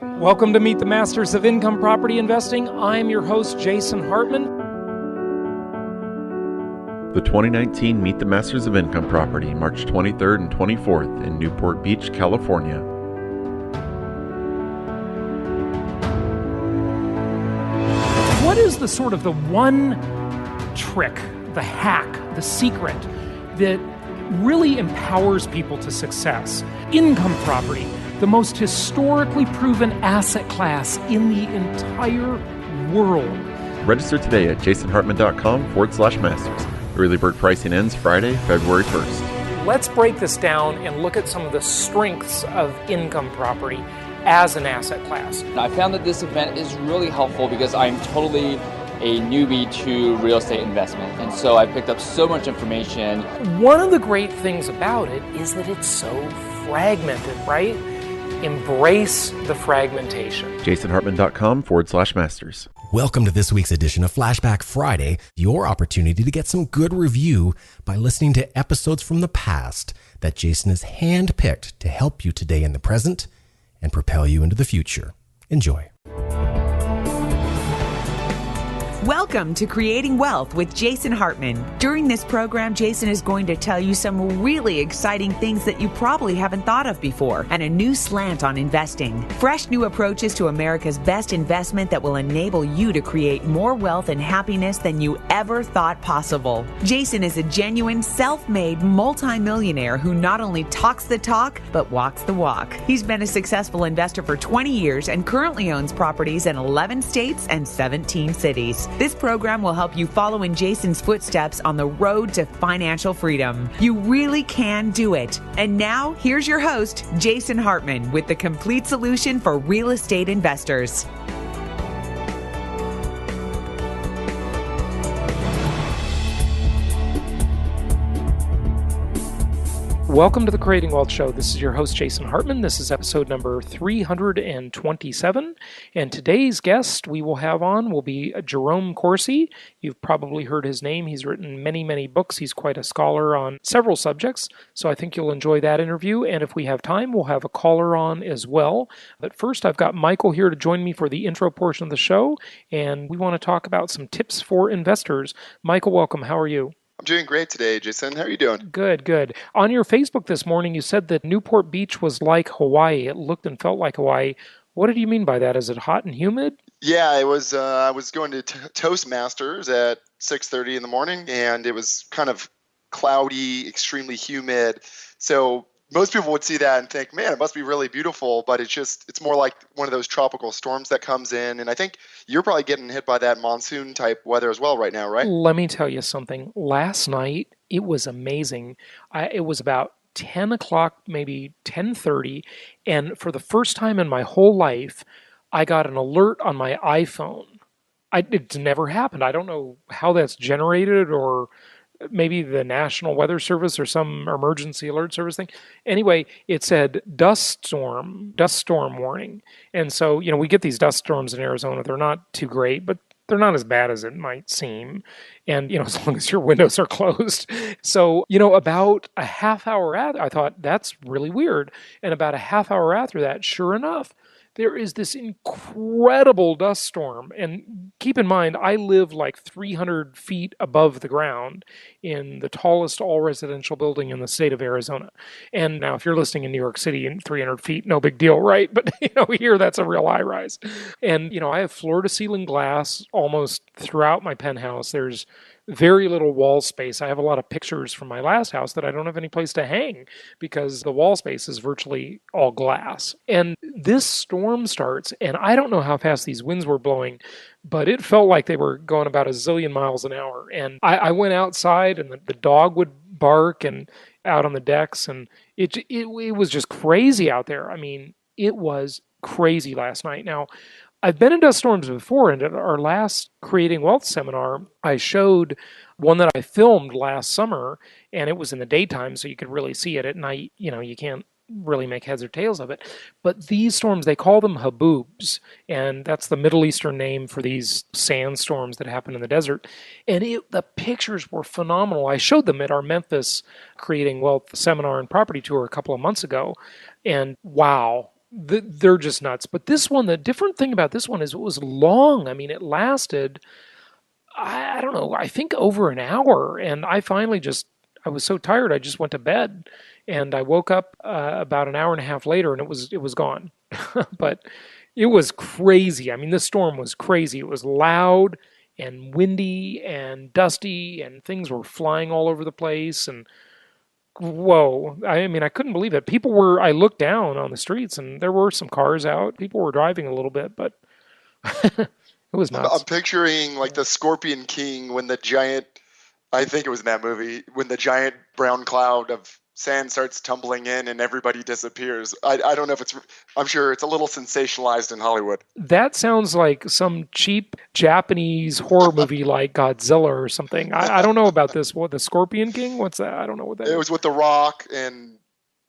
Welcome to Meet the Masters of Income Property Investing. I'm your host, Jason Hartman. The 2019 Meet the Masters of Income Property, March 23rd and 24th in Newport Beach, California. What is the sort of the one trick, the hack, the secret that really empowers people to success? Income property, the most historically proven asset class in the entire world. Register today at jasonhartman.com/masters. Early bird pricing ends Friday, February 1st. Let's break this down and look at some of the strengths of income property as an asset class. I found that this event is really helpful because I'm totally a newbie to real estate investment. And so I picked up so much information. One of the great things about it is that it's so fragmented, right? Embrace the fragmentation. jasonhartman.com/masters. Welcome to this week's edition of Flashback Friday, your opportunity to get some good review by listening to episodes from the past that Jason has handpicked to help you today in the present and propel you into the future. Enjoy. Welcome to Creating Wealth with Jason Hartman. During this program, Jason is going to tell you some really exciting things that you probably haven't thought of before and a new slant on investing. Fresh new approaches to America's best investment that will enable you to create more wealth and happiness than you ever thought possible. Jason is a genuine self-made multimillionaire who not only talks the talk, but walks the walk. He's been a successful investor for 20 years and currently owns properties in 11 states and 17 cities. This program will help you follow in Jason's footsteps on the road to financial freedom. You really can do it. And now, here's your host, Jason Hartman, with the complete solution for real estate investors. Welcome to the Creating Wealth Show. This is your host, Jason Hartman. This is episode number 327. And today's guest we will have on will be Jerome Corsi. You've probably heard his name. He's written many, many books. He's quite a scholar on several subjects. So I think you'll enjoy that interview. And if we have time, we'll have a caller on as well. But first, I've got Michael here to join me for the intro portion of the show. And we want to talk about some tips for investors. Michael, welcome. How are you? I'm doing great today, Jason. How are you doing? Good, good. On your Facebook this morning, you said that Newport Beach was like Hawaii. It looked and felt like Hawaii. What did you mean by that? Is it hot and humid? Yeah, it was. I was going to Toastmasters at 6:30 in the morning, and it was kind of cloudy, extremely humid. So most people would see that and think, man, it must be really beautiful, but it's more like one of those tropical storms that comes in. And I think you're probably getting hit by that monsoon type weather as well right now, right? Let me tell you something. Last night, it was amazing. It was about 10 o'clock, maybe 10:30. And for the first time in my whole life, I got an alert on my iPhone. It's never happened. I don't know how that's generated, or maybe the National Weather Service or some emergency alert service thing. Anyway, it said dust storm warning. And so, we get these dust storms in Arizona. They're not too great, but they're not as bad as it might seem. And, as long as your windows are closed. So, about a half hour after, I thought, that's really weird. And about a half hour after that, sure enough, there is this incredible dust storm. And keep in mind, I live like 300 feet above the ground in the tallest all-residential building in the state of Arizona. And now if you're listening in New York City in 300 feet, no big deal, right? But, here that's a real high rise. And, I have floor-to-ceiling glass almost throughout my penthouse. There's very little wall space. I have a lot of pictures from my last house that I don't have any place to hang because the wall space is virtually all glass. And this storm starts, and I don't know how fast these winds were blowing, but it felt like they were going about a zillion miles an hour. And I went outside, and the dog would bark and out on the decks, and it was just crazy out there. I mean, it was crazy last night. Now, I've been in dust storms before, and at our last Creating Wealth seminar, I showed one that I filmed last summer, and it was in the daytime, so you could really see it. At night, you can't really make heads or tails of it. But these storms, they call them haboobs, and that's the Middle Eastern name for these sandstorms that happen in the desert. And the pictures were phenomenal. I showed them at our Memphis Creating Wealth seminar and property tour a couple of months ago, and wow. they're just nuts. But this one, the different thing about this one is it was long. I mean, it lasted, I don't know, I think over an hour. And I was so tired, I just went to bed. And I woke up about an hour and a half later, and it was gone. But it was crazy. I mean, this storm was crazy. It was loud and windy and dusty, and things were flying all over the place. And whoa, I mean, I couldn't believe it. I looked down on the streets, and there were some cars out. People were driving a little bit, but it was I'm nuts. picturing like the Scorpion King when the giant, I think it was in that movie, when the giant brown cloud of sand starts tumbling in and everybody disappears. I don't know if I'm sure it's a little sensationalized in Hollywood. That sounds like some cheap Japanese horror movie like Godzilla or something. I don't know about this. What, the Scorpion King? What's that? I don't know what that It is. was with The Rock and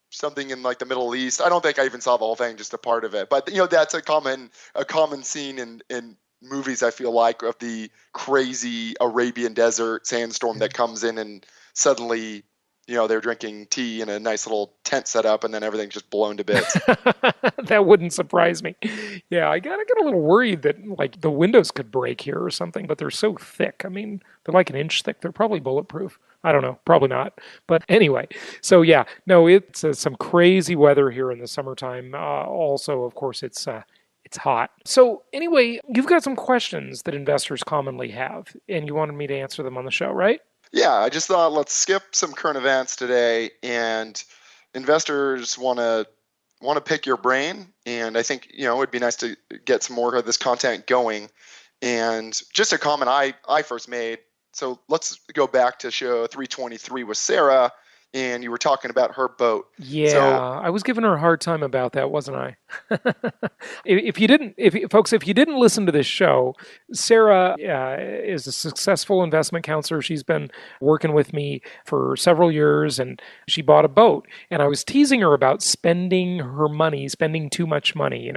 something in like the Middle East. I don't think I even saw the whole thing, just a part of it. But that's a common scene in movies, I feel like, of the crazy Arabian desert sandstorm that comes in and suddenly, they're drinking tea in a nice little tent set up and then everything's just blown to bits. That wouldn't surprise me. Yeah, I got a little worried that like the windows could break here or something, but they're so thick. I mean, they're like an inch thick. They're probably bulletproof. I don't know, probably not. But anyway, so yeah, no, it's some crazy weather here in the summertime. Also, of course, it's hot. So anyway, you've got some questions that investors commonly have, and you wanted me to answer them on the show, right? Yeah, I just thought let's skip some current events today, and investors want to pick your brain, and I think it'd be nice to get some more of this content going. And just a comment I first made. So let's go back to show 323 with Sarah, and you were talking about her boat. Yeah, So I was giving her a hard time about that, wasn't I? If you didn't, if you didn't listen to this show, Sarah is a successful investment counselor. She's been working with me for several years, and she bought a boat. And I was teasing her about spending her money, spending too much money.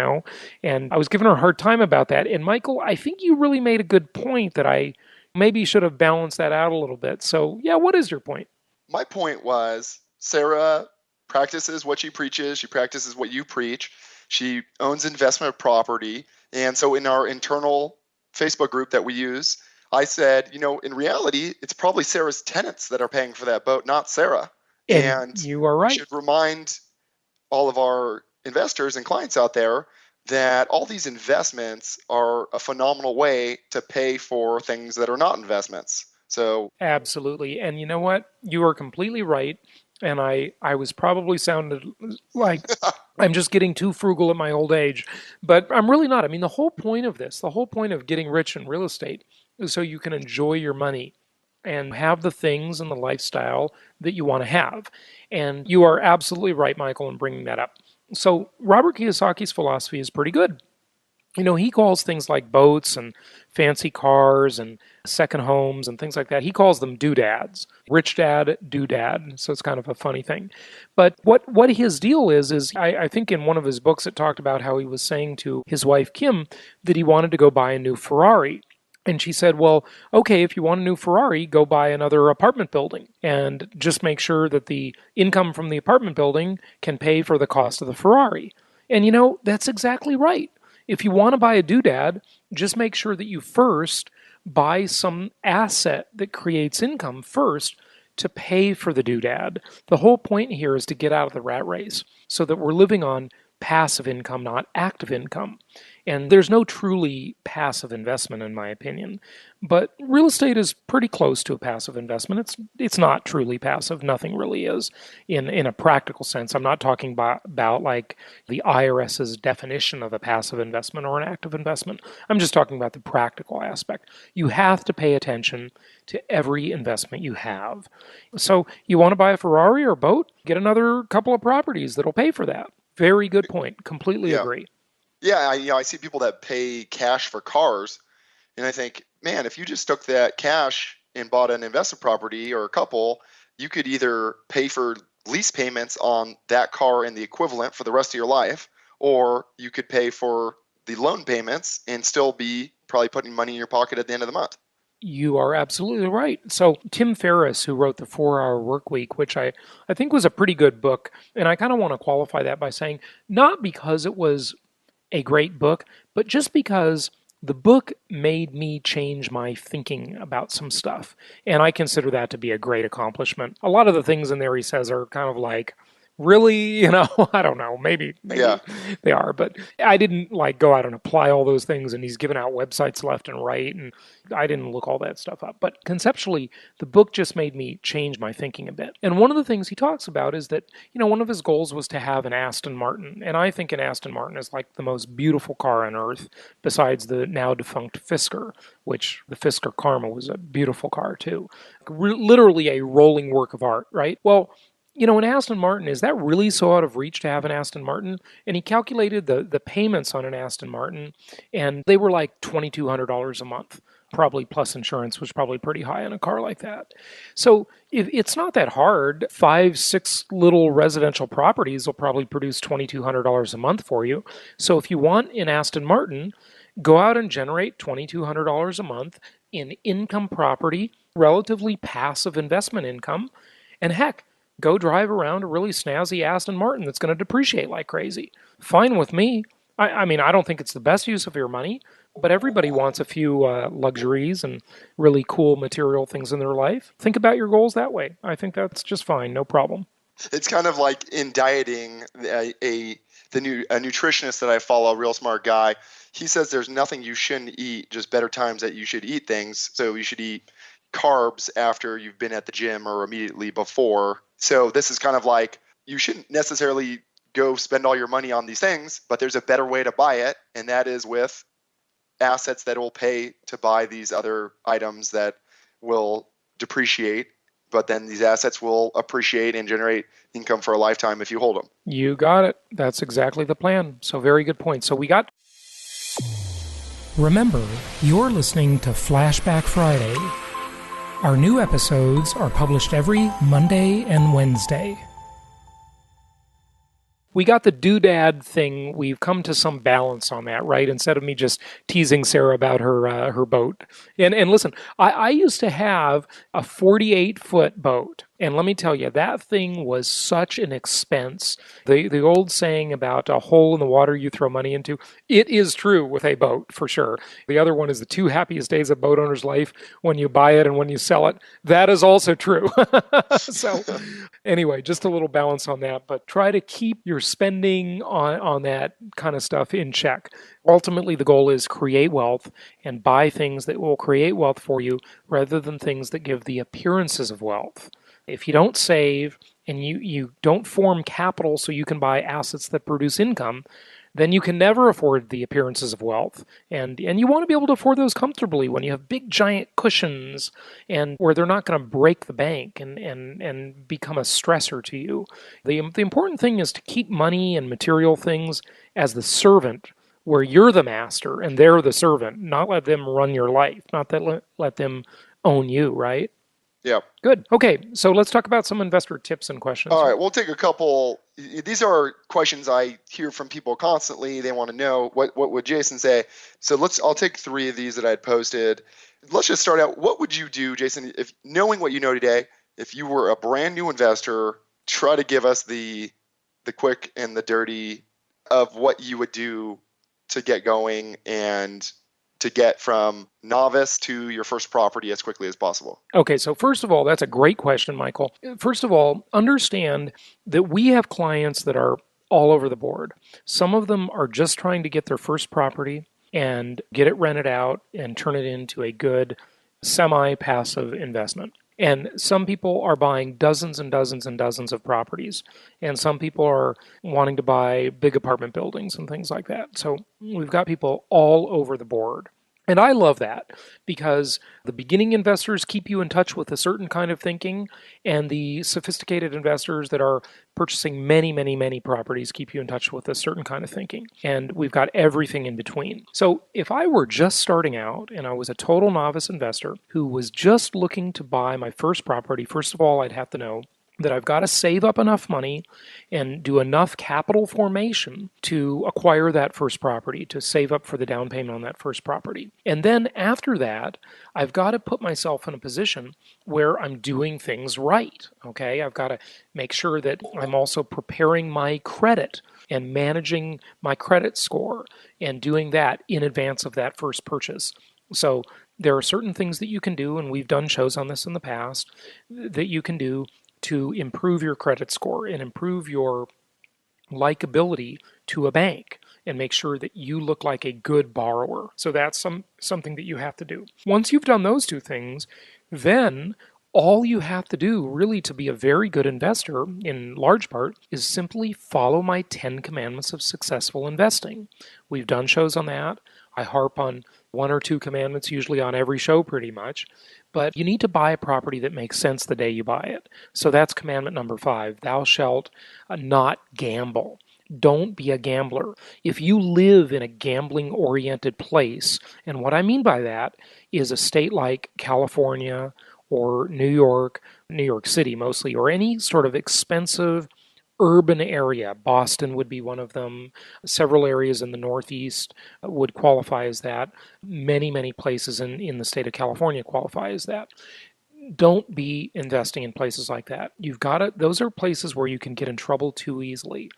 And I was giving her a hard time about that. And Michael, I think you really made a good point that I maybe should have balanced that out a little bit. So, yeah, what is your point? my point was Sarah practices what she preaches. She practices what you preach. She owns investment property. And so in our internal Facebook group that we use, I said, in reality, it's probably Sarah's tenants that are paying for that boat, not Sarah. And And you are we right. should remind all of our investors and clients out there that all these investments are a phenomenal way to pay for things that are not investments. So Absolutely. And you know what? You are completely right. And I was probably sounded like I'm just getting too frugal at my old age, but I'm really not. I mean, the whole point of this, the whole point of getting rich in real estate is so you can enjoy your money and have the things and the lifestyle that you want to have. And you are absolutely right, Michael, in bringing that up. So Robert Kiyosaki's philosophy is pretty good. He calls things like boats and fancy cars and second homes and things like that, he calls them doodads. Rich dad, doodad. So it's kind of a funny thing. But what his deal is I think in one of his books it talked about how he was saying to his wife, Kim, that he wanted to go buy a new Ferrari. And she said, well, okay, if you want a new Ferrari, go buy another apartment building and just make sure that the income from the apartment building can pay for the cost of the Ferrari. And that's exactly right. If you want to buy a doodad, just make sure that you first buy some asset that creates income first to pay for the doodad. The whole point here is to get out of the rat race so that we're living on passive income, not active income. And there's no truly passive investment, in my opinion. But real estate is pretty close to a passive investment. It's not truly passive. Nothing really is in a practical sense. I'm not talking about like the IRS's definition of a passive investment or an active investment. I'm just talking about the practical aspect. You have to pay attention to every investment you have. So you want to buy a Ferrari or a boat? Get another couple of properties that'll pay for that. Very good point. Completely yeah, agree. yeah, I see people that pay cash for cars, and I think, man, if you just took that cash and bought an investment property or a couple, you could either pay for lease payments on that car and the equivalent for the rest of your life, or you could pay for the loan payments and still be probably putting money in your pocket at the end of the month. You are absolutely right. So Tim Ferriss, who wrote The 4 Hour Work Week, which I think was a pretty good book, and I kind of want to qualify that by saying not because it was a great book, but just because the book made me change my thinking about some stuff. And I consider that to be a great accomplishment. A lot of the things in there he says are kind of like, really, I don't know, maybe Yeah. they are, but I didn't like go out and apply all those things, and he's given out websites left and right, and I didn't look all that stuff up. But conceptually, the book just made me change my thinking a bit. And one of the things he talks about is that, one of his goals was to have an Aston Martin, and I think an Aston Martin is like the most beautiful car on earth, besides the now defunct Fisker, which the Fisker Karma was a beautiful car too. Literally a rolling work of art, right? Well, an Aston Martin, is that really so out of reach to have an Aston Martin? And he calculated the payments on an Aston Martin, and they were like $2,200 a month, probably plus insurance, was probably pretty high on a car like that. So it's not that hard. 5, 6 little residential properties will probably produce $2,200 a month for you. So if you want an Aston Martin, go out and generate $2,200 a month in income property, relatively passive investment income, and heck, go drive around a really snazzy Aston Martin that's going to depreciate like crazy. Fine with me. I mean, I don't think it's the best use of your money, but everybody wants a few luxuries and really cool material things in their life. Think about your goals that way. I think that's just fine. No problem. It's kind of like in dieting, a nutritionist that I follow, a real smart guy. He says there's nothing you shouldn't eat, just better times that you should eat things. So you should eat carbs after you've been at the gym or immediately before. So this is kind of like, you shouldn't necessarily go spend all your money on these things, but there's a better way to buy it, and that is with assets that will pay to buy these other items that will depreciate, but then these assets will appreciate and generate income for a lifetime if you hold them. You got it. That's exactly the plan. So very good point. So we got... Remember, you're listening to Flashback Friday. Our new episodes are published every Monday and Wednesday. We got the doodad thing. We've come to some balance on that, right? Instead of me just teasing Sarah about her boat. And listen, I used to have a 48-foot boat. And let me tell you, that thing was such an expense. The old saying about a hole in the water you throw money into, it is true with a boat, for sure. The other one is the 2 happiest days of boat owner's life, when you buy it and when you sell it. That is also true. So anyway, just a little balance on that. But try to keep your spending on that kind of stuff in check. Ultimately, the goal is create wealth and buy things that will create wealth for you rather than things that give the appearances of wealth. If you don't save and you don't form capital so you can buy assets that produce income, then you can never afford the appearances of wealth. And you want to be able to afford those comfortably when you have big, giant cushions and where they're not going to break the bank and become a stressor to you. The important thing is to keep money and material things as the servant, where you're the master and they're the servant, not let them run your life, not that let them own you, right? Yeah. Good. Okay, so let's talk about some investor tips and questions. All right, we'll take a couple. These are questions I hear from people constantly. They want to know what would Jason say. So I'll take 3 of these that I had posted. Let's just start out. What would you do, Jason, if knowing what you know today, if you were a brand new investor? Try to give us the quick and the dirty of what you would do to get going and to get from novice to your first property as quickly as possible? Okay, so first of all, that's a great question, Michael. First of all, understand that we have clients that are all over the board. Some of them are just trying to get their first property and get it rented out and turn it into a good semi-passive investment. And some people are buying dozens and dozens and dozens of properties. And some people are wanting to buy big apartment buildings and things like that. So we've got people all over the board. And I love that because the beginning investors keep you in touch with a certain kind of thinking, and the sophisticated investors that are purchasing many, many, many properties keep you in touch with a certain kind of thinking. And we've got everything in between. So if I were just starting out and I was a total novice investor who was just looking to buy my first property, first of all, I'd have to know that I've got to save up enough money and do enough capital formation to acquire that first property, to save up for the down payment on that first property. And then after that, I've got to put myself in a position where I'm doing things right. Okay, I've got to make sure that I'm also preparing my credit and managing my credit score and doing that in advance of that first purchase. So there are certain things that you can do, and we've done shows on this in the past, that you can do to improve your credit score and improve your likability to a bank and make sure that you look like a good borrower. So that's something that you have to do. Once you've done those two things, then all you have to do really to be a very good investor, in large part, is simply follow my 10 commandments of successful investing. We've done shows on that. I harp on one or two commandments usually on every show pretty much. But you need to buy a property that makes sense the day you buy it. So that's commandment number 5. Thou shalt not gamble. Don't be a gambler. If you live in a gambling-oriented place, and what I mean by that is a state like California or New York City mostly, or any sort of expensive urban area. Boston would be one of them. Several areas in the Northeast would qualify as that. Many places in the state of California qualify as that. Don't be investing in places like that. You've got to, those are places where you can get in trouble too easily.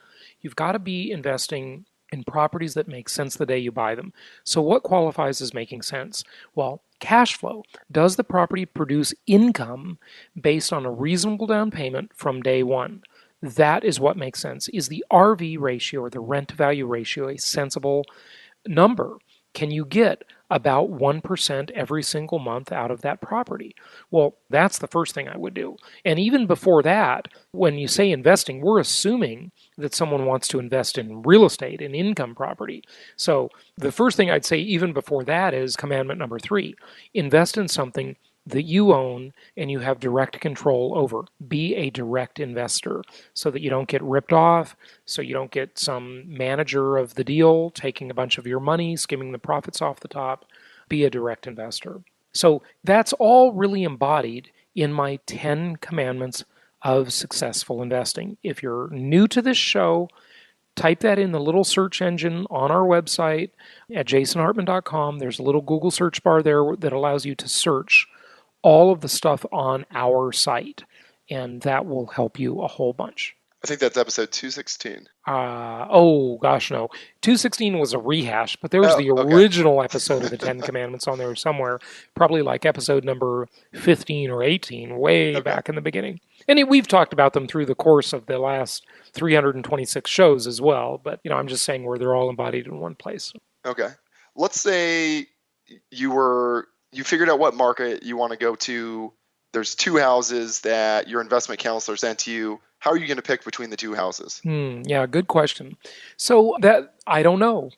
You've got to be investing in properties that make sense the day you buy them. So what qualifies as making sense? Well, cash flow. Does the property produce income based on a reasonable down payment from day one? That is what makes sense. Is the RV ratio, or the rent to value ratio, a sensible number? Can you get about 1% every single month out of that property? Well, that's the first thing I would do. And even before that, when you say investing, we're assuming that someone wants to invest in real estate, in income property. So the first thing I'd say even before that is commandment number 3. Invest in something that you own and you have direct control over. Be a direct investor so that you don't get ripped off, so you don't get some manager of the deal taking a bunch of your money, skimming the profits off the top. Be a direct investor. So that's all really embodied in my 10 commandments of successful investing. If you're new to this show, type that in the little search engine on our website at jasonhartman.com. There's a little Google search bar there that allows you to search all of the stuff on our site, and that will help you a whole bunch. I think that's episode 216. Oh, gosh, no. 216 was a rehash, but there was the original episode of the 10 Commandments on there somewhere, probably like episode number 15 or 18, way back in the beginning. And we've talked about them through the course of the last 326 shows as well, but I'm just saying where they're all embodied in one place. Okay. Let's say you figured out what market you want to go to. There's 2 houses that your investment counselor sent to you. How are you going to pick between the 2 houses? Yeah, good question. So that I don't know.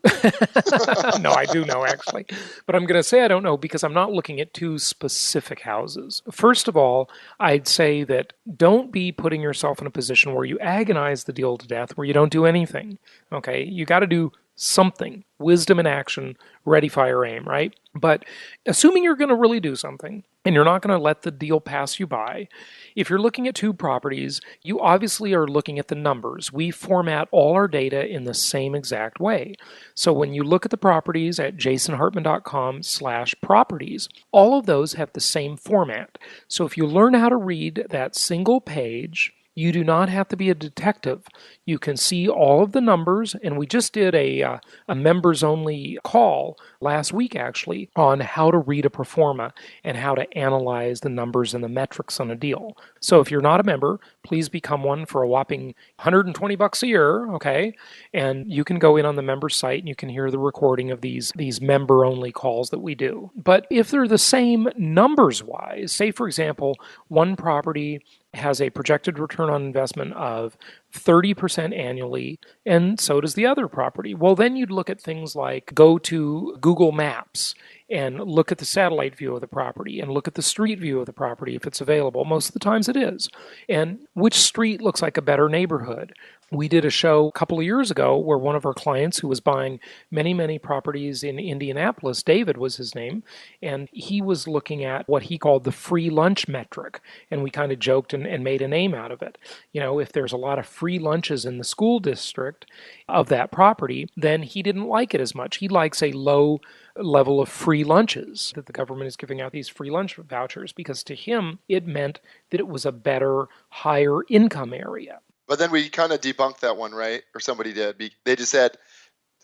No, I do know actually. But I'm going to say I don't know because I'm not looking at 2 specific houses. First of all, I'd say that don't be putting yourself in a position where you agonize the deal to death, where you don't do anything. Okay, you got to do something. Wisdom in action, ready, fire, aim, right? But assuming you're going to really do something and you're not going to let the deal pass you by, if you're looking at 2 properties, you obviously are looking at the numbers. We format all our data in the same exact way. So when you look at the properties at jasonhartman.com/properties, all of those have the same format. So if you learn how to read that single page, you do not have to be a detective. You can see all of the numbers, and we just did a members-only call last week, actually, on how to read a pro forma and how to analyze the numbers and the metrics on a deal. So if you're not a member, please become one for a whopping $120 a year, okay? And you can go in on the member site and you can hear the recording of these member-only calls that we do. But if they're the same numbers-wise, say, for example, one property has a projected return on investment of 30% annually, and so does the other property. Well, then you'd look at things like go to Google Maps and look at the satellite view of the property and look at the street view of the property if it's available. Most of the times it is. And which street looks like a better neighborhood? We did a show a couple of years ago where one of our clients who was buying many, many properties in Indianapolis, David was his name, and he was looking at what he called the free lunch metric. And we kind of joked and made a name out of it. If there's a lot of free lunches in the school district of that property, then he didn't like it as much. He likes a low level of free lunches, that the government is giving out these free lunch vouchers, because to him it meant that it was a better, higher income area. But then we kind of debunked that one, right? Or somebody did. They just said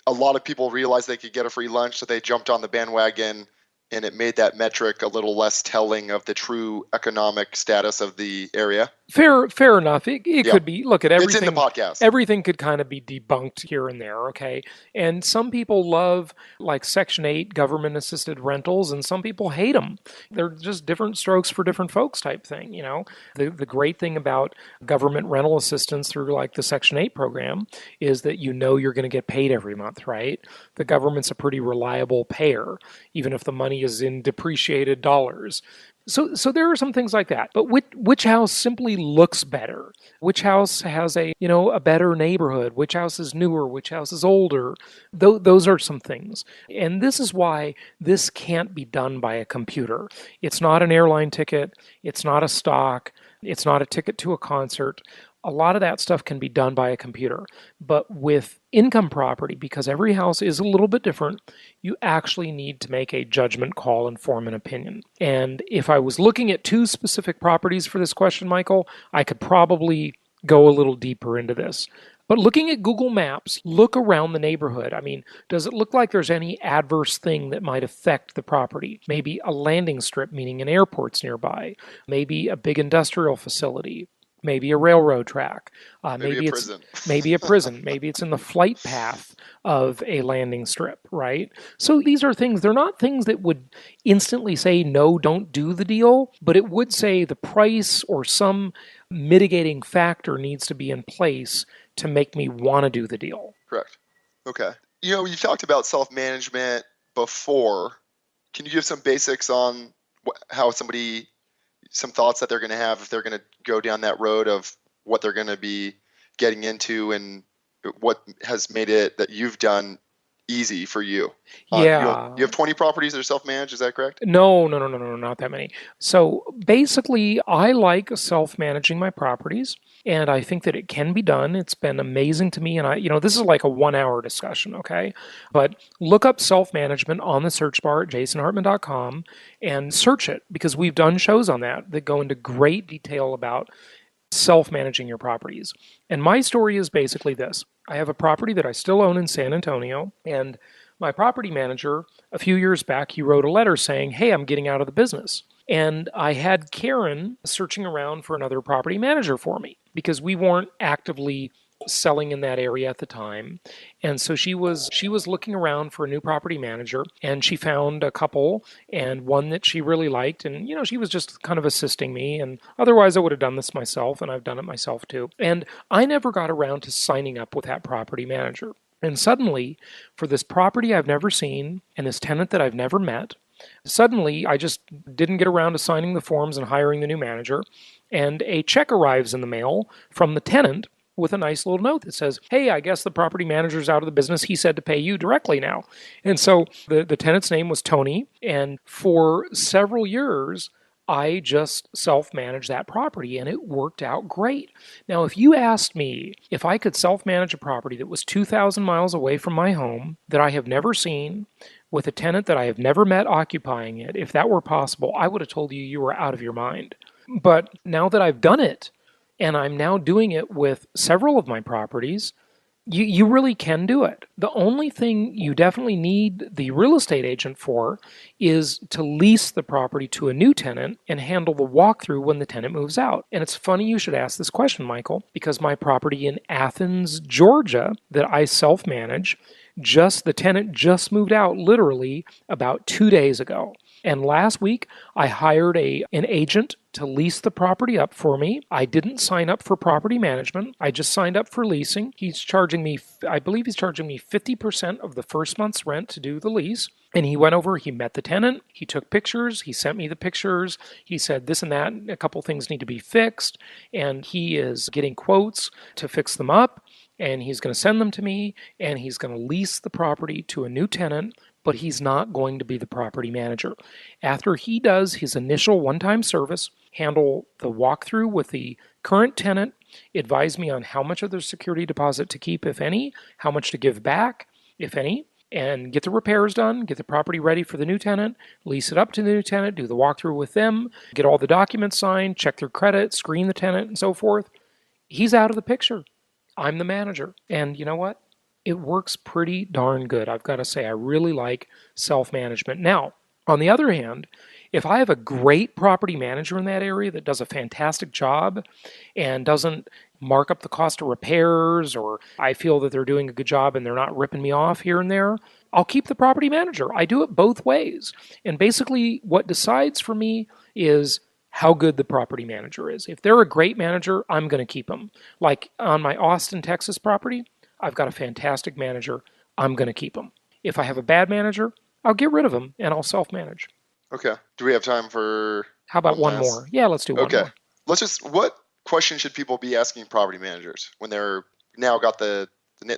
a lot of people realized they could get a free lunch, so they jumped on the bandwagon, and it made that metric a little less telling of the true economic status of the area. Fair enough. It could be. Look at everything. It's in the podcast. Everything could kind of be debunked here and there, okay? And some people love like Section 8 government-assisted rentals, and some people hate them. They're just different strokes for different folks type thing, The great thing about government rental assistance through like the Section 8 program is that you're going to get paid every month, right? The government's a pretty reliable payer, even if the money is in depreciated dollars. So there are some things like that. But which house simply looks better? Which house has a better neighborhood? Which house is newer? Which house is older? Those are some things. And this is why this can't be done by a computer. It's not an airline ticket. It's not a stock. It's not a ticket to a concert. A lot of that stuff can be done by a computer. But with income property, because every house is a little bit different, you actually need to make a judgment call and form an opinion. And if I was looking at 2 specific properties for this question, Michael, I could probably go a little deeper into this. But looking at Google Maps, look around the neighborhood. I mean, does it look like there's any adverse thing that might affect the property? Maybe a landing strip, meaning an airport's nearby. Maybe a big industrial facility. Maybe a railroad track. Maybe a prison. Maybe a prison. Maybe it's in the flight path of a landing strip, right? So these are things, they're not things that would instantly say, no, don't do the deal, but it would say the price or some mitigating factor needs to be in place to make me want to do the deal. Correct. Okay. You talked about self-management before. Can you give some basics on how some thoughts that they're going to have if they're going to go down that road of what they're going to be getting into and what has made it that you've done easy for you? Yeah. You have 20 properties that are self-managed, is that correct? No, not that many. So basically, I like self-managing my properties, and I think that it can be done. It's been amazing to me, and this is like a 1-hour discussion, okay? But look up self-management on the search bar at jasonhartman.com and search it, because we've done shows on that go into great detail about self-managing your properties. And my story is basically this. I have a property that I still own in San Antonio, and my property manager, a few years back, he wrote a letter saying, hey, I'm getting out of the business. And I had Karen searching around for another property manager for me because we weren't actively selling in that area at the time. And so she was looking around for a new property manager, and she found a couple and one that she really liked. And, she was just kind of assisting me. And otherwise I would have done this myself, and I've done it myself too. And I never got around to signing up with that property manager. And suddenly, for this property I've never seen and this tenant that I've never met, suddenly I just didn't get around to signing the forms and hiring the new manager. And a check arrives in the mail from the tenant with a nice little note that says, hey, I guess the property manager's out of the business. He said to pay you directly now. And so the tenant's name was Tony. And for several years, I just self-managed that property, and it worked out great. Now, if you asked me if I could self-manage a property that was 2,000 miles away from my home, that I have never seen, with a tenant that I have never met occupying it, if that were possible, I would have told you were out of your mind. But now that I've done it, and I'm now doing it with several of my properties, you really can do it. The only thing you definitely need the real estate agent for is to lease the property to a new tenant and handle the walkthrough when the tenant moves out. And it's funny you should ask this question, Michael, because my property in Athens, Georgia, that I self-manage, the tenant just moved out literally about 2 days ago. And last week, I hired an agent to lease the property up for me. I didn't sign up for property management. I just signed up for leasing. I believe he's charging me 50% of the first month's rent to do the lease. And he went over, he met the tenant, he took pictures, he sent me the pictures, he said this and that, a couple things need to be fixed, and he is getting quotes to fix them up. and he's going to send them to me, and he's going to lease the property to a new tenant, but he's not going to be the property manager. After he does his initial one-time service, handle the walkthrough with the current tenant, advise me on how much of their security deposit to keep, if any, how much to give back, if any, and get the repairs done, get the property ready for the new tenant, lease it up to the new tenant, do the walkthrough with them, get all the documents signed, check their credit, screen the tenant, and so forth. He's out of the picture. I'm the manager. And you know what? It works pretty darn good. I've got to say, I really like self-management. Now, on the other hand, if I have a great property manager in that area that does a fantastic job and doesn't mark up the cost of repairs, or I feel that they're doing a good job and they're not ripping me off here and there, I'll keep the property manager. I do it both ways. And basically what decides for me is how good the property manager is. If they're a great manager, I'm going to keep them. Like on my Austin, Texas property, I've got a fantastic manager. I'm going to keep them. If I have a bad manager, I'll get rid of them and I'll self-manage. Okay. Do we have time for How about one more? Yeah, let's do one more. What question should people be asking property managers when they're now got the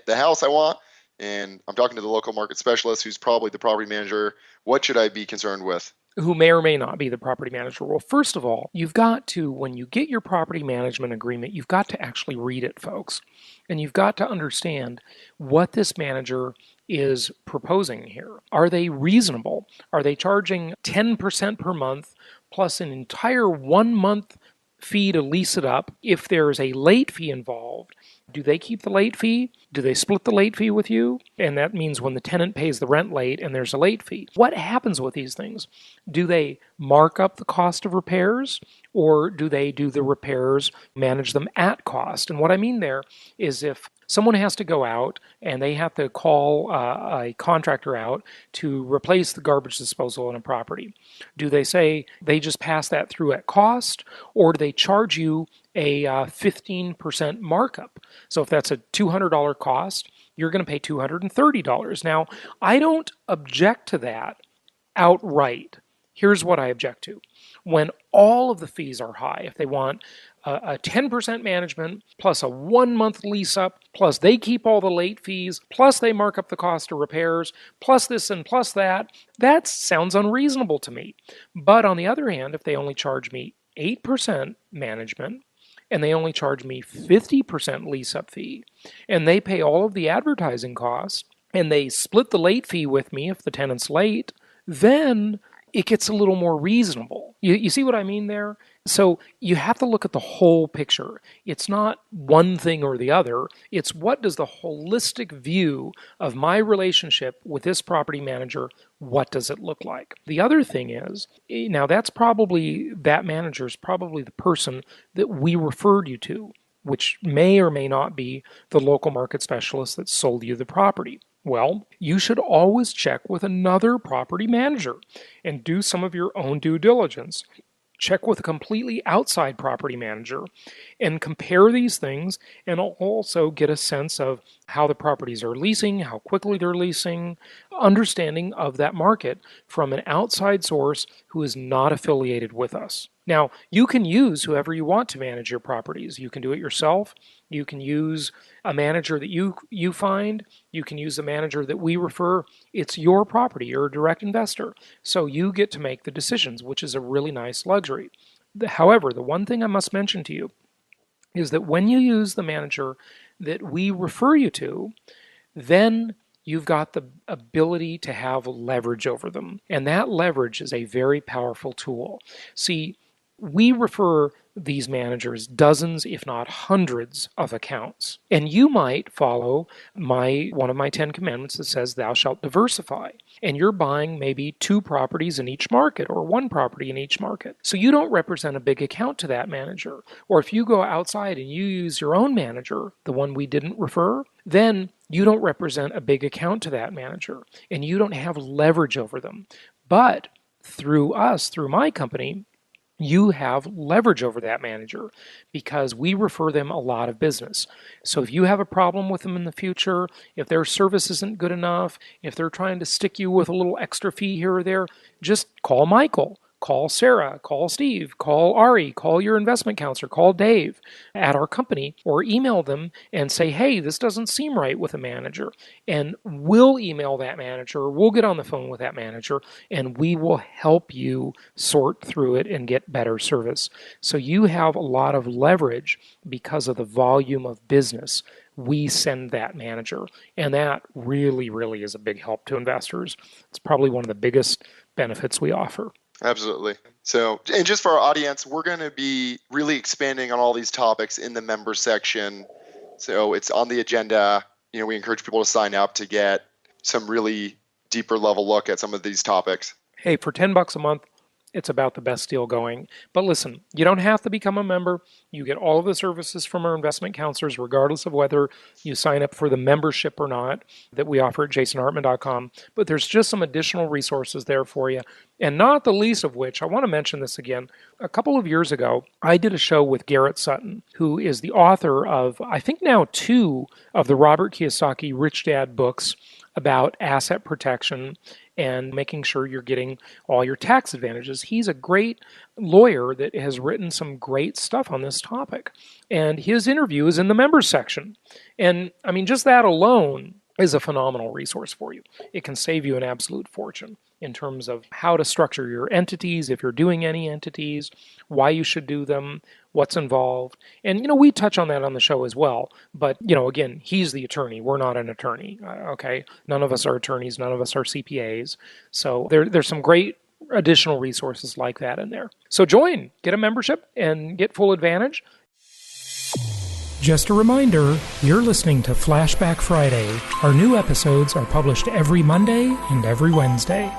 house I want, and I'm talking to the local market specialist who's probably the property manager? What should I be concerned with? Who may or may not be the property manager. Well, first of all, you've got to, when you get your property management agreement, you've got to actually read it, folks. And you've got to understand what this manager is proposing here. Are they reasonable? Are they charging 10% per month plus an entire 1 month fee to lease it up? If there's a late fee involved, do they keep the late fee? Do they split the late fee with you? And that means when the tenant pays the rent late and there's a late fee. What happens with these things? Do they mark up the cost of repairs, or do they do the repairs, manage them at cost? And what I mean there is if someone has to go out and they have to call a contractor out to replace the garbage disposal in a property, do they say they just pass that through at cost, or do they charge you a 15% markup? So if that's a $200 cost, you're going to pay $230. Now, I don't object to that outright. Here's what I object to. When all of the fees are high, if they want a 10% management plus a 1 month lease up, plus they keep all the late fees, plus they mark up the cost of repairs, plus this and plus that, that sounds unreasonable to me. But on the other hand, if they only charge me 8% management, and they only charge me 50% lease-up fee, and they pay all of the advertising costs, and they split the late fee with me if the tenant's late, then it gets a little more reasonable. You see what I mean there? So you have to look at the whole picture. It's not one thing or the other. It's what does the holistic view of my relationship with this property manager, what does it look like? The other thing is, now that manager is probably the person that we referred you to, which may or may not be the local market specialist that sold you the property. Well, you should always check with another property manager and do some of your own due diligence. Check with a completely outside property manager and compare these things, and also get a sense of how the properties are leasing, how quickly they're leasing, understanding of that market from an outside source who is not affiliated with us. Now, you can use whoever you want to manage your properties. You can do it yourself. You can use a manager that you find. You can use a manager that we refer. It's your property. You're a direct investor. So you get to make the decisions, which is a really nice luxury. However, the one thing I must mention to you is that when you use the manager that we refer you to, then you've got the ability to have leverage over them. And that leverage is a very powerful tool. See, we refer these managers dozens, if not hundreds, of accounts. And you might follow one of my 10 commandments that says, thou shalt diversify. And you're buying maybe 2 properties in each market or 1 property in each market. So you don't represent a big account to that manager. Or if you go outside and you use your own manager, the one we didn't refer, then you don't represent a big account to that manager. And you don't have leverage over them. But through us, through my company, you have leverage over that manager because we refer them a lot of business. So if you have a problem with them in the future, if their service isn't good enough, if they're trying to stick you with a little extra fee here or there, just call Michael. call Sarah, call Steve, call Ari, call your investment counselor, call Dave at our company, or email them and say, hey, this doesn't seem right with a manager. And we'll email that manager, we'll get on the phone with that manager, and we will help you sort through it and get better service. So you have a lot of leverage because of the volume of business we send that manager. And that really, really is a big help to investors. It's probably one of the biggest benefits we offer. Absolutely. So, and just for our audience, we're going to be really expanding on all these topics in the member section. So it's on the agenda. We encourage people to sign up to get some really deeper level look at some of these topics. Hey, for $10 a month, it's about the best deal going. But listen, you don't have to become a member. You get all of the services from our investment counselors, regardless of whether you sign up for the membership or not that we offer at jasonhartman.com. But there's just some additional resources there for you. And not the least of which, I want to mention this again. A couple of years ago, I did a show with Garrett Sutton, who is the author of, I think now 2 of the Robert Kiyosaki Rich Dad books about asset protection and making sure you're getting all your tax advantages. He's a great lawyer that has written some great stuff on this topic. And his interview is in the members section. And I mean, just that alone is a phenomenal resource for you. It can save you an absolute fortune in terms of how to structure your entities, if you're doing any entities, why you should do them, what's involved. And, we touch on that on the show as well. But, again, he's the attorney. We're not an attorney, okay? None of us are attorneys. None of us are CPAs. So there's some great additional resources like that in there. So join, get a membership, and get full advantage. Just a reminder, you're listening to Flashback Friday. Our new episodes are published every Monday and every Wednesday.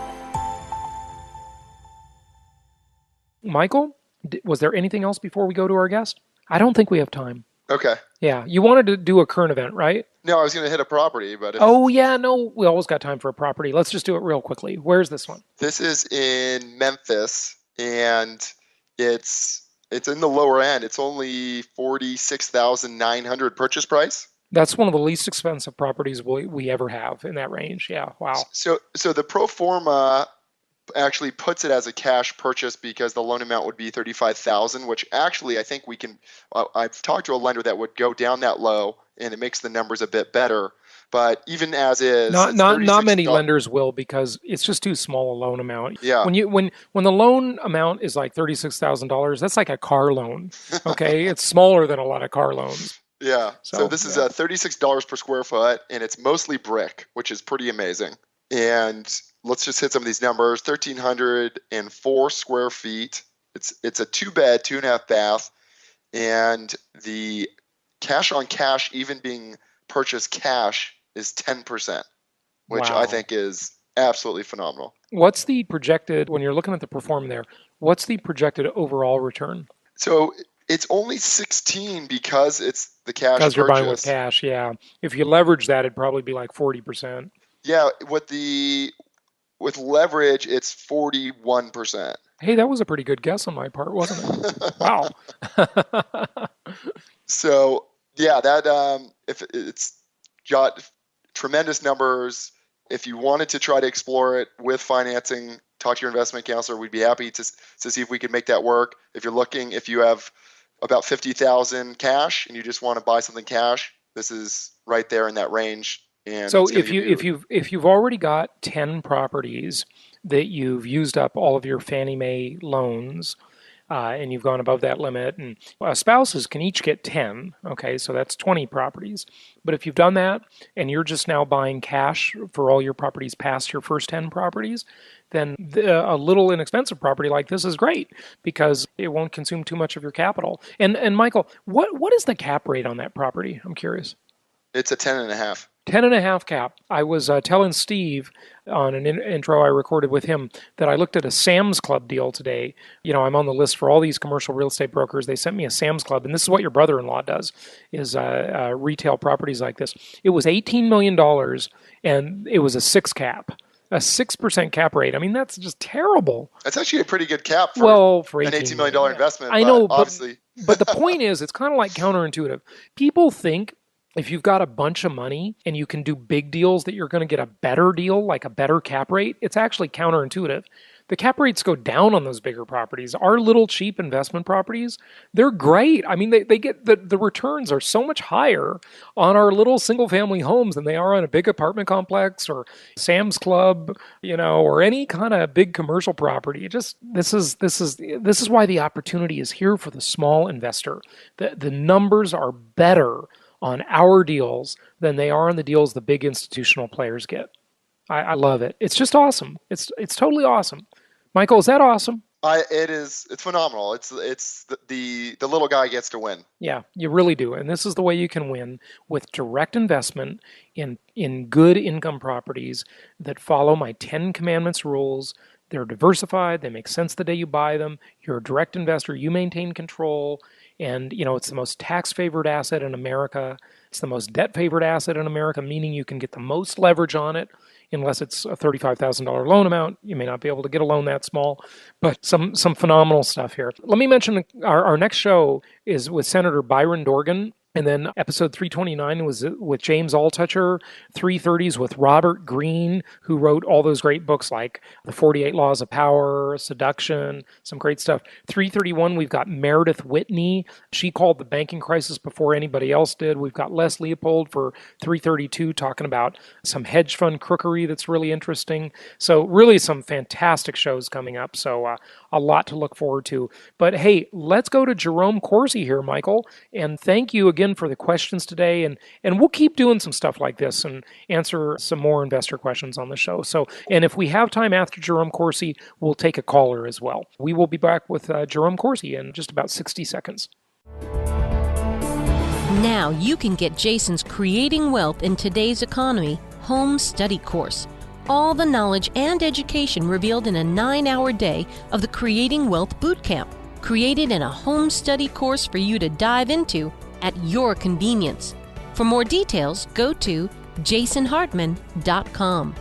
Michael, was there anything else before we go to our guest? I don't think we have time. Okay. Yeah, you wanted to do a current event, right? No, I was going to hit a property, but... Oh, yeah, no, we always got time for a property. Let's just do it real quickly. Where's this one? This is in Memphis, and it's in the lower end. It's only $46,900 purchase price. That's one of the least expensive properties we ever have in that range. Yeah, wow. So the pro forma actually puts it as a cash purchase because the loan amount would be $35,000, which actually I think we can. I've talked to a lender that would go down that low, and it makes the numbers a bit better. But even as is, not many lenders will, because it's just too small a loan amount. Yeah. When the loan amount is like $36,000, that's like a car loan. Okay, it's smaller than a lot of car loans. Yeah. So this is $36 per square foot, and it's mostly brick, which is pretty amazing. And let's just hit some of these numbers. 1,304 square feet. It's a 2-bed, 2.5 bath, and the cash on cash, even being purchased cash, is 10%, which I think is absolutely phenomenal. What's the projected, when you're looking at the perform there, what's the projected overall return? So it's only 16 because it's the cash purchase. Because you're buying with cash, yeah. If you leverage that, it'd probably be like 40%. Yeah, with leverage, it's 41%. Hey, that was a pretty good guess on my part, wasn't it? Wow. So yeah, that if it's got tremendous numbers. If you wanted to try to explore it with financing, talk to your investment counselor. We'd be happy to see if we could make that work. If you have about $50,000 cash and you just want to buy something cash, this is right there in that range. And so if you've already got 10 properties that you've used up all of your Fannie Mae loans, and you've gone above that limit, and spouses can each get 10, okay, so that's 20 properties. But if you've done that and you're just now buying cash for all your properties past your first 10 properties, then a little inexpensive property like this is great because it won't consume too much of your capital. And Michael, what is the cap rate on that property? I'm curious. It's a 10.5. 10.5 cap. I was telling Steve on an intro I recorded with him that I looked at a Sam's Club deal today. I'm on the list for all these commercial real estate brokers. They sent me a Sam's Club, and this is what your brother-in-law does, is retail properties like this. It was $18 million, and it was a 6 cap. A 6% cap rate. I mean, that's just terrible. That's actually a pretty good cap for an $18 million investment. I know, obviously. But the point is, it's kind of like counterintuitive. People think if you've got a bunch of money and you can do big deals that you're going to get a better deal, like a better cap rate. It's actually counterintuitive. the cap rates go down on those bigger properties. Our little cheap investment properties, they're great. I mean, they get the returns are so much higher on our little single family homes than they are on a big apartment complex or Sam's Club, or any kind of big commercial property. It just this is why the opportunity is here for the small investor. The numbers are better on our deals than they are on the deals the big institutional players get. I love it. It's just awesome. It's totally awesome. Michael, is that awesome? It's phenomenal. It's the little guy gets to win. Yeah, you really do. And this is the way you can win with direct investment in good income properties that follow my 10 commandments rules. They're diversified, they make sense the day you buy them. You're a direct investor, you maintain control, and it's the most tax favored asset in America. It's the most debt favored asset in America, meaning you can get the most leverage on it. Unless it's a $35,000 loan amount, you may not be able to get a loan that small, but some phenomenal stuff here. Let me mention our next show is with Senator Byron Dorgan. And then episode 329 was with James Altucher. 330s with Robert Greene, who wrote all those great books like The 48 Laws of Power, Seduction, some great stuff. 331, we've got Meredith Whitney. She called the banking crisis before anybody else did. We've got Les Leopold for 332 talking about some hedge fund crookery that's really interesting. So really some fantastic shows coming up. So a lot to look forward to. But hey, let's go to Jerome Corsi here, Michael. And thank you again for the questions today. And we'll keep doing some stuff like this and answer some more investor questions on the show. So, and if we have time after Jerome Corsi, we'll take a caller as well. We will be back with Jerome Corsi in just about 60 seconds. Now you can get Jason's Creating Wealth in Today's Economy home study course. All the knowledge and education revealed in a 9-hour day of the Creating Wealth Bootcamp, created in a home study course for you to dive into at your convenience. For more details, go to jasonhartman.com.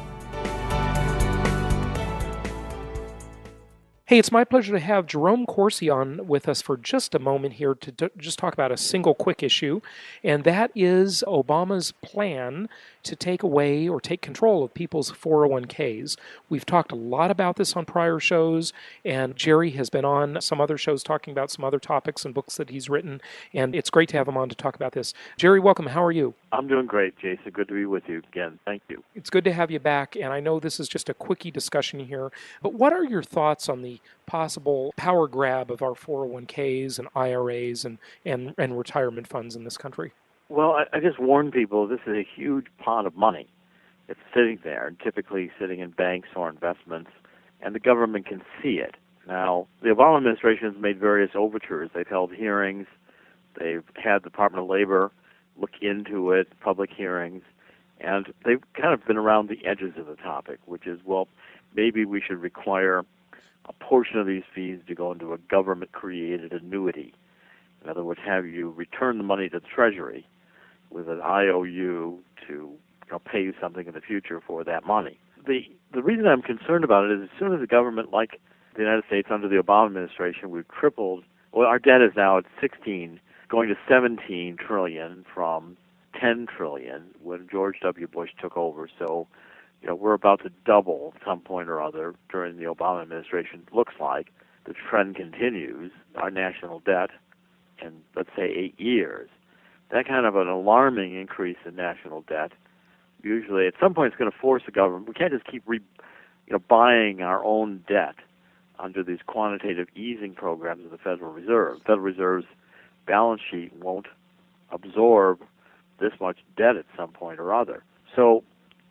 Hey, it's my pleasure to have Jerome Corsi on with us for just a moment here to just talk about a single quick issue, and that is Obama's plan to take away or take control of people's 401ks. We've talked a lot about this on prior shows, and Jerry has been on some other shows talking about some other topics and books that he's written, and it's great to have him on to talk about this. Jerry, welcome. How are you? I'm doing great, Jason. Good to be with you again. Thank you. It's good to have you back, and I know this is just a quickie discussion here, but what are your thoughts on the possible power grab of our 401ks and IRAs and retirement funds in this country? Well, I just warn people this is a huge pot of money. It's sitting there, typically sitting in banks or investments, and the government can see it. Now, the Obama administration has made various overtures. They've held hearings. They've had the Department of Labor look into it, public hearings, and they've kind of been around the edges of the topic, which is, well, maybe we should require a portion of these fees to go into a government-created annuity. In other words, have you return the money to the Treasury with an IOU to pay you something in the future for that money. The reason I'm concerned about it is as soon as the government, like the United States under the Obama administration, we've tripled. Well, our debt is now at 16, going to 17 trillion from 10 trillion when George W. Bush took over. So, we're about to double at some point or other during the Obama administration. Looks like the trend continues. Our national debt in, let's say, 8 years. That kind of an alarming increase in national debt, usually at some point it's going to force the government. We can't just keep buying our own debt under these quantitative easing programs of the Federal Reserve. The Federal Reserve's balance sheet won't absorb this much debt at some point or other. So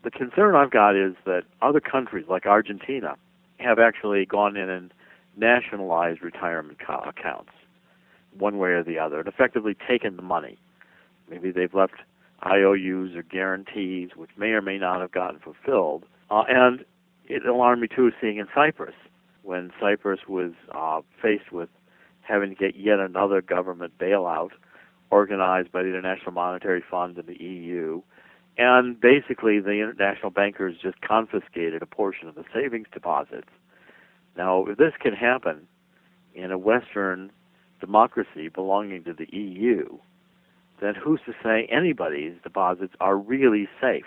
the concern I've got is that other countries like Argentina have actually gone in and nationalized retirement accounts one way or the other and effectively taken the money. Maybe they've left IOUs or guarantees, which may or may not have gotten fulfilled. And it alarmed me, too, seeing in Cyprus, when Cyprus was faced with having to get yet another government bailout organized by the International Monetary Fund and the EU. And basically, the international bankers just confiscated a portion of the savings deposits. Now, if this can happen in a Western democracy belonging to the EU, then who's to say anybody's deposits are really safe?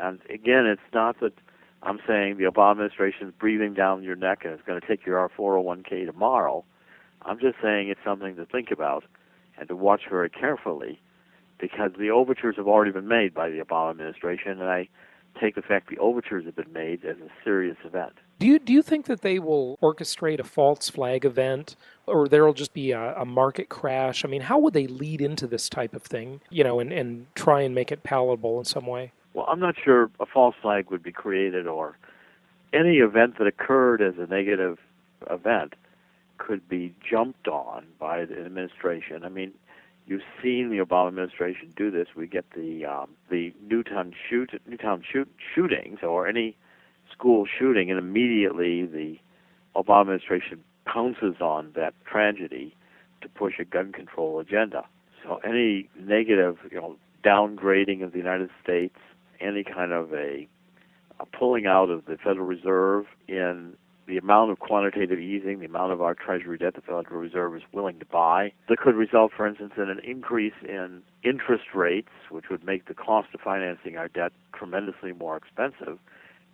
And again, it's not that I'm saying the Obama administration is breathing down your neck and it's going to take your 401k tomorrow. I'm just saying it's something to think about and to watch very carefully, because the overtures have already been made by the Obama administration, and I take the fact the overtures have been made as a serious event. Do you think that they will orchestrate a false flag event, or there will just be a market crash? I mean, how would they lead into this type of thing, and try and make it palatable in some way? Well, I'm not sure a false flag would be created, or any event that occurred as a negative event could be jumped on by the administration. I mean, you've seen the Obama administration do this. We get the Newtown shootings, or any school shooting, and immediately the Obama administration pounces on that tragedy to push a gun control agenda. So any negative, downgrading of the United States, any kind of a pulling out of the Federal Reserve in the amount of quantitative easing, the amount of our Treasury debt the Federal Reserve is willing to buy, that could result, for instance, in an increase in interest rates, which would make the cost of financing our debt tremendously more expensive.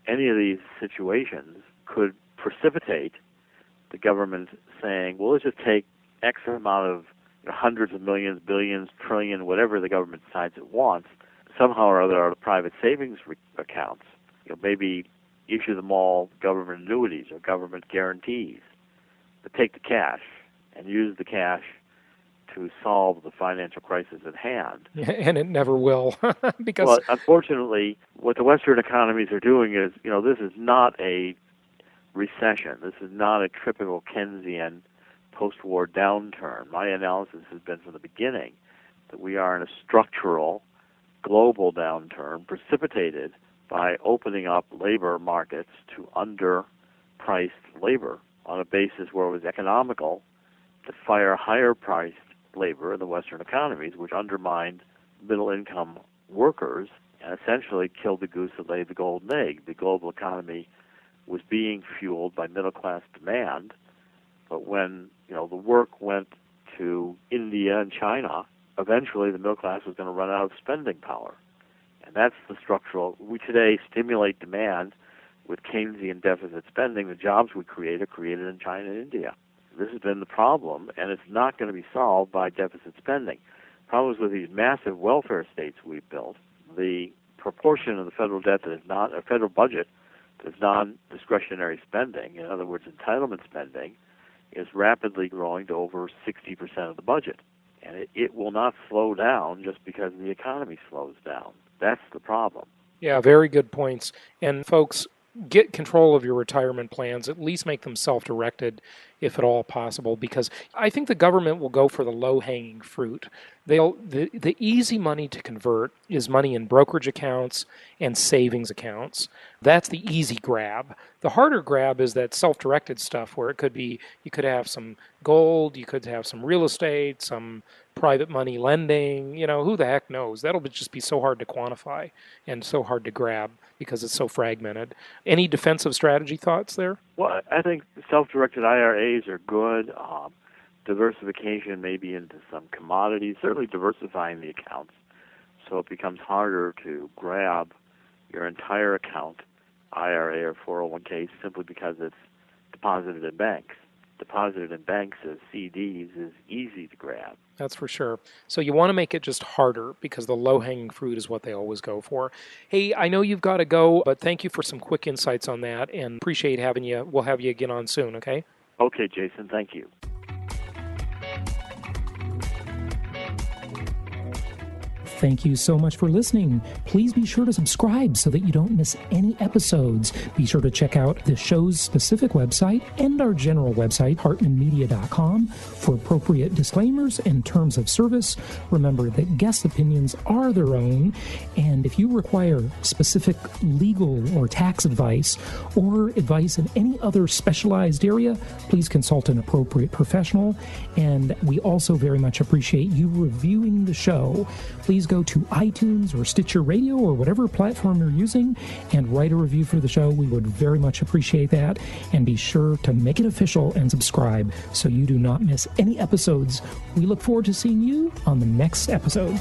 Any of these situations could precipitate the government saying, well, let's just take X amount of hundreds of millions, billions, trillion, whatever the government decides it wants, somehow or other out of private savings accounts, maybe issue them all government annuities or government guarantees, but take the cash and use the cash to solve the financial crisis at hand. Yeah, and it never will. Because well, unfortunately, what the Western economies are doing is, this is not a recession. This is not a typical Keynesian post-war downturn. My analysis has been from the beginning that we are in a structural global downturn precipitated by opening up labor markets to underpriced labor on a basis where it was economical to fire higher-priced labor in the Western economies, which undermined middle-income workers and essentially killed the goose that laid the golden egg. The global economy was being fueled by middle-class demand, but when the work went to India and China, eventually the middle class was going to run out of spending power. And that's the structural. We today stimulate demand with Keynesian deficit spending. The jobs we create are created in China and India. This has been the problem, and it's not going to be solved by deficit spending. Problems with these massive welfare states we've built, the proportion of the federal debt that is not a federal budget that is non-discretionary spending, in other words, entitlement spending, is rapidly growing to over 60% of the budget. And it will not slow down just because the economy slows down. That's the problem. Yeah, very good points. And folks, get control of your retirement plans, at least make them self-directed if at all possible, because I think the government will go for the low-hanging fruit. The easy money to convert is money in brokerage accounts and savings accounts. That's the easy grab. The harder grab is that self-directed stuff where it could be, you could have some gold, you could have some real estate, some private money lending, who the heck knows? That'll just be so hard to quantify and so hard to grab because it's so fragmented. Any defensive strategy thoughts there? Well, I think self-directed IRAs are good. Diversification maybe into some commodities, certainly diversifying the accounts so it becomes harder to grab your entire account, IRA or 401k, simply because it's deposited in banks. Deposited in banks as CDs is easy to grab. That's for sure. So you want to make it just harder because the low-hanging fruit is what they always go for. Hey, I know you've got to go, but thank you for some quick insights on that and appreciate having you. We'll have you again on soon, okay? Okay, Jason, thank you. Thank you so much for listening. Please be sure to subscribe so that you don't miss any episodes. Be sure to check out the show's specific website and our general website, hartmanmedia.com, for appropriate disclaimers and terms of service. Remember that guest opinions are their own, and if you require specific legal or tax advice or advice in any other specialized area, please consult an appropriate professional. And we also very much appreciate you reviewing the show. Please go to iTunes or Stitcher Radio or whatever platform you're using and write a review for the show. We would very much appreciate that. And be sure to make it official and subscribe so you do not miss any episodes. We look forward to seeing you on the next episode.